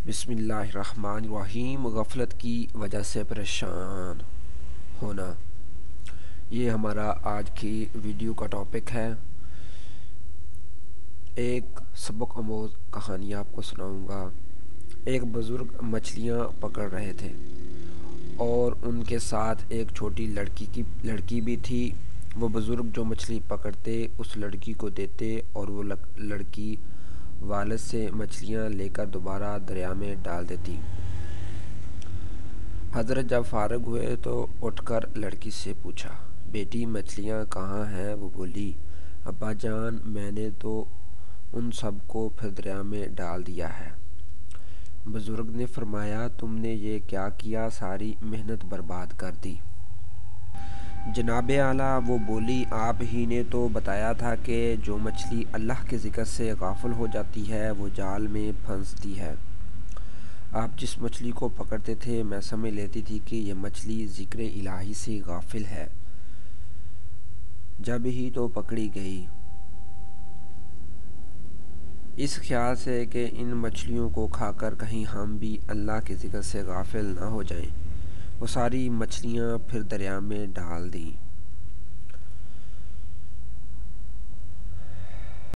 بسم اللہ الرحمن الرحیم۔ غفلت کی وجہ سے پریشان ہونا، یہ ہمارا آج کی ویڈیو کا ٹاپک ہے۔ ایک سبق آموز کہانی آپ کو سناؤں گا۔ ایک بزرگ مچھلیاں پکڑ رہے تھے اور ان کے ساتھ ایک چھوٹی لڑکی بھی تھی۔ وہ بزرگ جو مچھلی پکڑتے اس لڑکی کو دیتے اور وہ لڑکی والد سے مچھلیاں لے کر دوبارہ دریا میں ڈال دیتی۔ حضرت جب فارغ ہوئے تو اٹھ کر لڑکی سے پوچھا، بیٹی مچھلیاں کہاں ہیں؟ وہ بولی، ابا جان میں نے تو ان سب کو پھر دریا میں ڈال دیا ہے۔ بزرگ نے فرمایا، تم نے یہ کیا کیا؟ ساری محنت برباد کر دی۔ جناب اعلیٰ، وہ بولی، آپ ہی نے تو بتایا تھا کہ جو مچھلی اللہ کے ذکر سے غافل ہو جاتی ہے وہ جال میں پھنستی ہے۔ آپ جس مچھلی کو پکڑتے تھے میں سمجھ لیتی تھی کہ یہ مچھلی ذکر الہی سے غافل ہے، جب ہی تو پکڑی گئی، اس خیال سے کہ ان مچھلیوں کو کھا کر کہیں ہم بھی اللہ کے ذکر سے غافل نہ ہو جائیں۔ وہ ساری مچھلیاں پھر دریا میں ڈال دیں۔